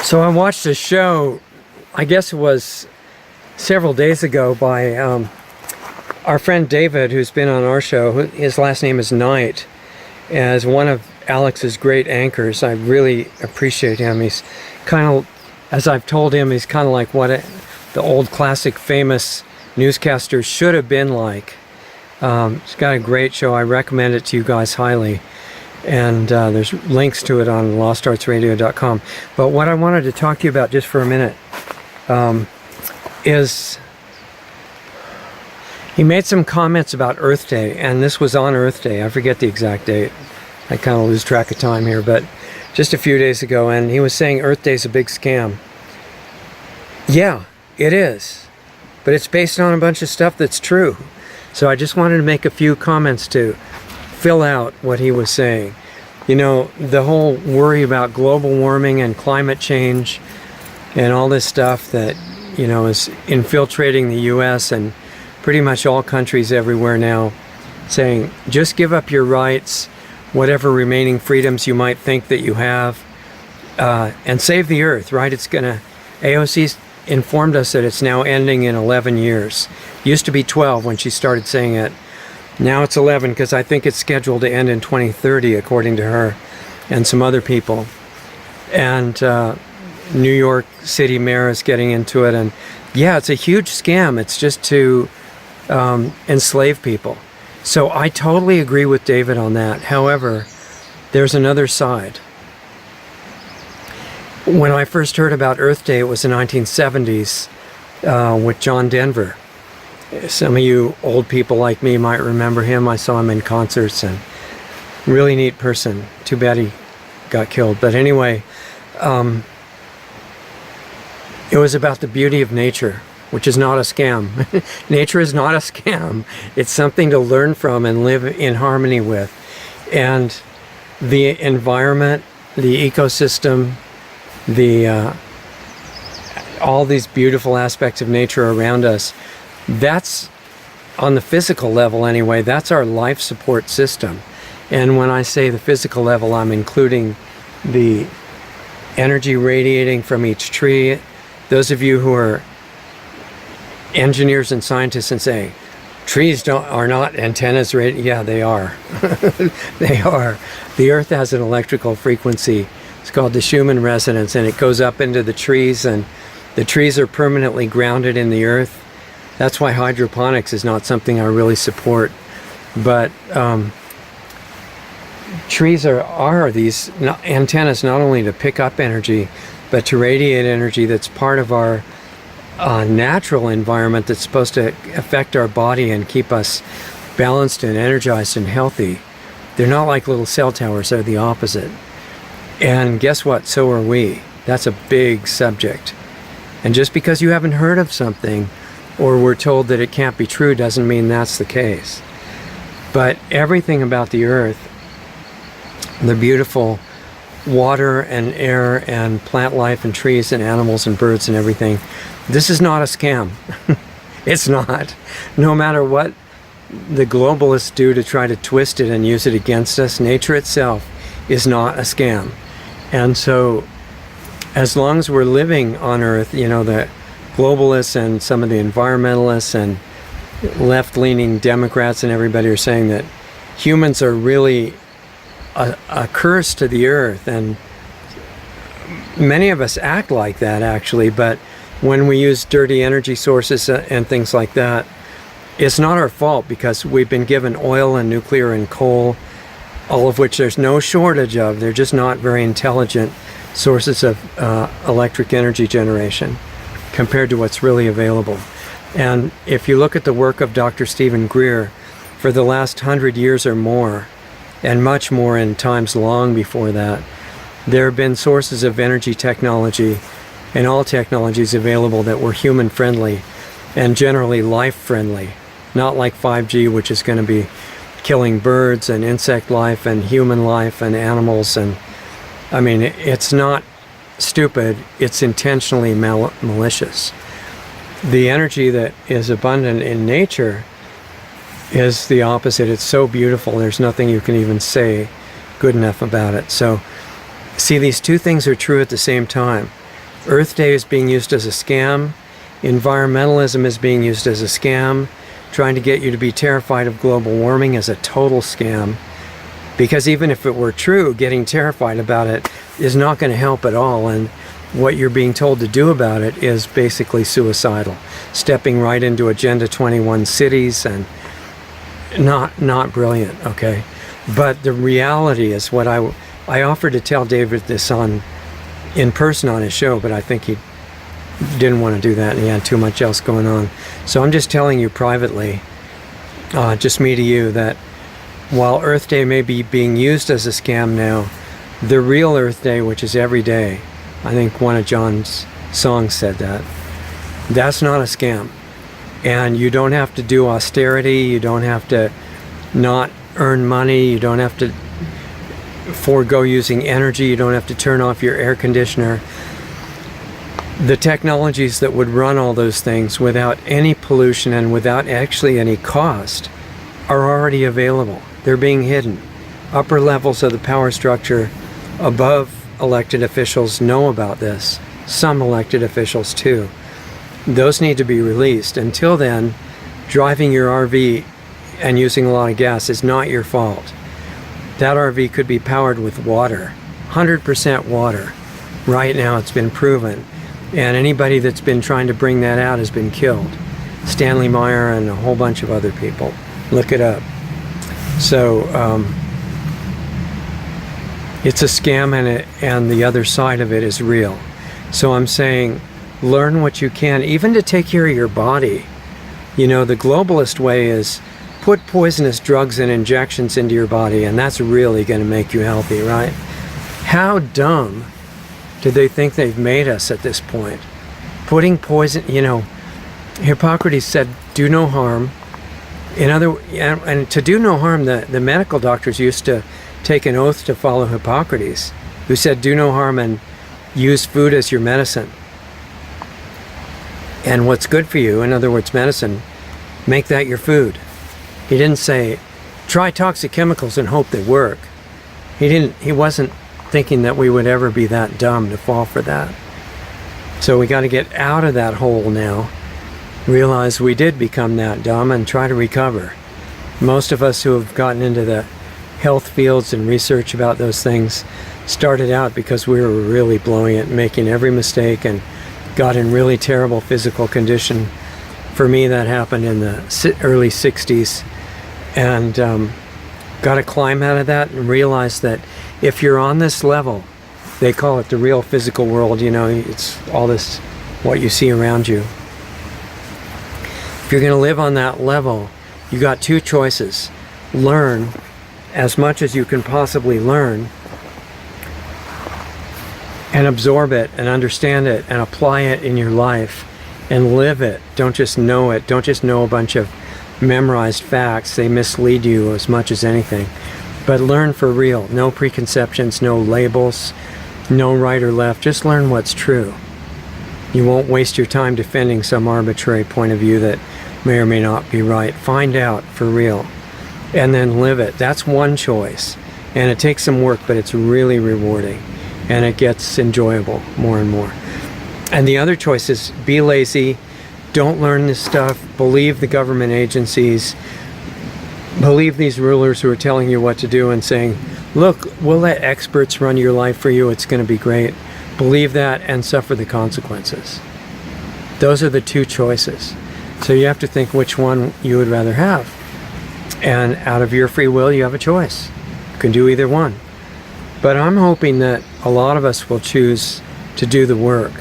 So I watched a show, I guess it was several days ago, by our friend David, who's been on our show. His last name is Knight, as one of Alex's great anchors. I really appreciate him. He's kind of, as I've told him, he's kind of like what the old classic famous newscasters should have been like. He's got a great show. I recommend it to you guys highly. And there's links to it on lostartsradio.com. But what I wanted to talk to you about just for a minute is he made some comments about Earth Day, and this was on Earth Day. I forget the exact date. I kind of lose track of time here, but just a few days ago, and he was saying Earth Day is a big scam. Yeah, it is. But it's based on a bunch of stuff that's true. So I just wanted to make a few comments to fill out what he was saying. You know, the whole worry about global warming and climate change and all this stuff that, you know, is infiltrating the US and pretty much all countries everywhere now, saying just give up your rights, whatever remaining freedoms you might think that you have, and save the earth, right? It's gonna, AOC's informed us that it's now ending in 11 years. Used to be 12 when she started saying it. Now it's 11 because I think it's scheduled to end in 2030, according to her and some other people. And New York City mayor is getting into it. And yeah, it's a huge scam. It's just to enslave people. So I totally agree with David on that. However, there's another side. When I first heard about Earth Day, it was the 1970s with John Denver. Some of you old people like me might remember him. I saw him in concerts, and really neat person. Too bad he got killed. But anyway, it was about the beauty of nature, which is not a scam. Nature is not a scam. It's something to learn from and live in harmony with. And the environment, the ecosystem, all these beautiful aspects of nature around us, that's, on the physical level anyway, that's our life support system. And when I say the physical level, I'm including the energy radiating from each tree. Those of you who are engineers and scientists and say, trees are not antennas, yeah, they are. They are. The earth has an electrical frequency. It's called the Schumann resonance, and it goes up into the trees, and the trees are permanently grounded in the earth. That's why hydroponics is not something I really support. But trees are these antennas not only to pick up energy, but to radiate energy that's part of our natural environment that's supposed to affect our body and keep us balanced and energized and healthy. They're not like little cell towers, they're the opposite. And guess what? So are we. That's a big subject. And just because you haven't heard of something or we're told that it can't be true doesn't mean that's the case. But everything about the earth, the beautiful water and air and plant life and trees and animals and birds and everything, this is not a scam. It's not. No matter what the globalists do to try to twist it and use it against us, nature itself is not a scam. And so as long as we're living on Earth, you know, the globalists and some of the environmentalists and left-leaning Democrats and everybody are saying that humans are really a curse to the Earth. And many of us act like that, actually, but when we use dirty energy sources and things like that, it's not our fault because we've been given oil and nuclear and coal, all of which there's no shortage of. They're just not very intelligent sources of electric energy generation compared to what's really available. And if you look at the work of Dr. Stephen Greer, for the last 100 years or more, and much more in times long before that, there have been sources of energy technology and all technologies available that were human friendly and generally life friendly, not like 5G, which is going to be killing birds and insect life and human life and animals. And I mean, it's not stupid, it's intentionally malicious. The energy that is abundant in nature is the opposite. It's so beautiful, there's nothing you can even say good enough about it. So see, these two things are true at the same time. Earth Day is being used as a scam. Environmentalism is being used as a scam. Trying to get you to be terrified of global warming is a total scam. Because even if it were true, getting terrified about it is not going to help at all. And what you're being told to do about it is basically suicidal. Stepping right into Agenda 21 cities, and not brilliant, okay? But the reality is what I offered to tell David this in person on his show, but I think he didn't want to do that and he had too much else going on. So I'm just telling you privately, just me to you, that while Earth Day may be being used as a scam now, the real Earth Day, which is every day, I think one of John's songs said that, that's not a scam. And you don't have to do austerity, you don't have to not earn money, you don't have to forego using energy, you don't have to turn off your air conditioner. The technologies that would run all those things without any pollution and without actually any cost are already available. They're being hidden. Upper levels of the power structure above elected officials know about this. Some elected officials too. Those need to be released. Until then, driving your RV and using a lot of gas is not your fault. That RV could be powered with water, 100% water. Right now it's been proven. And anybody that's been trying to bring that out has been killed. Stanley Meyer and a whole bunch of other people. Look it up. So it's a scam, and the other side of it is real. So I'm saying, learn what you can, even to take care of your body. You know, the globalist way is put poisonous drugs and injections into your body, and that's really going to make you healthy, right? How dumb do they think they've made us at this point? Putting poison, you know, Hippocrates said, do no harm. And to do no harm, the medical doctors used to take an oath to follow Hippocrates, who said, do no harm and use food as your medicine. And what's good for you, in other words, medicine, make that your food. He didn't say, try toxic chemicals and hope they work. He wasn't thinking that we would ever be that dumb to fall for that. So we got to get out of that hole now, realize we did become that dumb, and try to recover. Most of us who have gotten into the health fields and research about those things started out because we were really blowing it, making every mistake, and got in really terrible physical condition. For me, that happened in the early 60s, and got to climb out of that and realize that if you're on this level, they call it the real physical world, you know, it's all this, what you see around you. If you're going to live on that level, you got two choices. Learn as much as you can possibly learn, and absorb it and understand it and apply it in your life and live it. Don't just know it. Don't just know a bunch of memorized facts. They mislead you as much as anything. But learn for real. No preconceptions, no labels, no right or left. Just learn what's true. You won't waste your time defending some arbitrary point of view that may or may not be right. Find out for real and then live it. That's one choice. And it takes some work, but it's really rewarding. And it gets enjoyable more and more. And the other choice is be lazy. Don't learn this stuff. Believe the government agencies. Believe these rulers who are telling you what to do and saying, look, we'll let experts run your life for you. It's going to be great. Believe that and suffer the consequences. Those are the two choices. So you have to think which one you would rather have. And out of your free will, you have a choice. You can do either one. But I'm hoping that a lot of us will choose to do the work.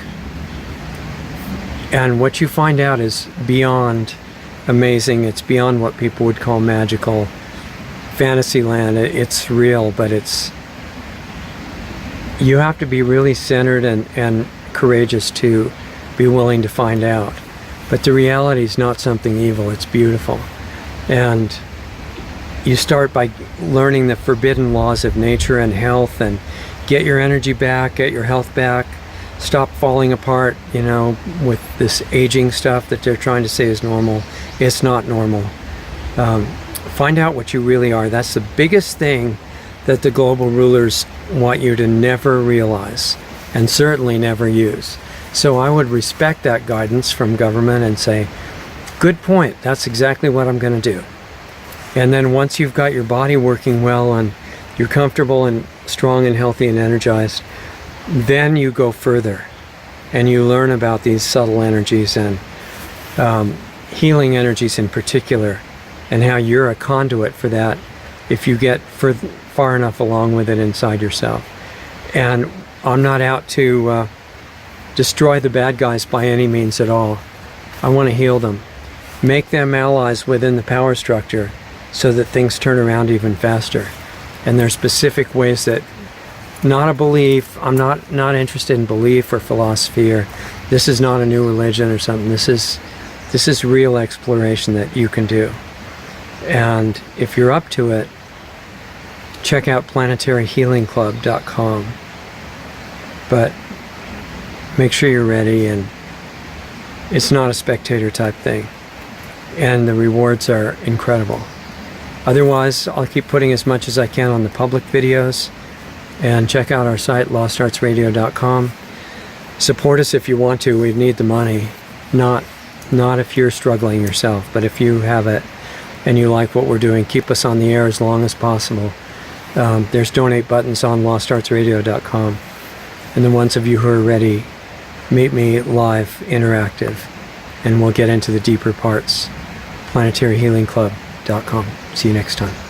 And what you find out is beyond amazing. It's beyond what people would call magical. Fantasy land. It's real, but you have to be really centered and courageous to be willing to find out. But the reality is not something evil. It's beautiful. And you start by learning the forbidden laws of nature and health, and get your energy back, get your health back, stop falling apart, you know, with this aging stuff that they're trying to say is normal. It's not normal. Find out what you really are. That's the biggest thing that the global rulers want you to never realize, and certainly never use. So I would respect that guidance from government and say, good point, that's exactly what I'm going to do. And then once you've got your body working well and you're comfortable and strong and healthy and energized, then you go further and you learn about these subtle energies and healing energies in particular, and how you're a conduit for that if you get far enough along with it inside yourself. And I'm not out to destroy the bad guys by any means at all. I want to heal them, make them allies within the power structure so that things turn around even faster. And there's specific ways that, not a belief, I'm not interested in belief or philosophy, or this is not a new religion or something. This is real exploration that you can do. And if you're up to it, check out planetaryhealingclub.com. But make sure you're ready, and it's not a spectator type thing. And the rewards are incredible. Otherwise, I'll keep putting as much as I can on the public videos. And check out our site, lostartsradio.com. Support us if you want to. We need the money. Not if you're struggling yourself, but if you have it and you like what we're doing, keep us on the air as long as possible. There's donate buttons on lostartsradio.com. And the ones of you who are ready, meet me live, interactive, and we'll get into the deeper parts. planetaryhealingclub.com. See you next time.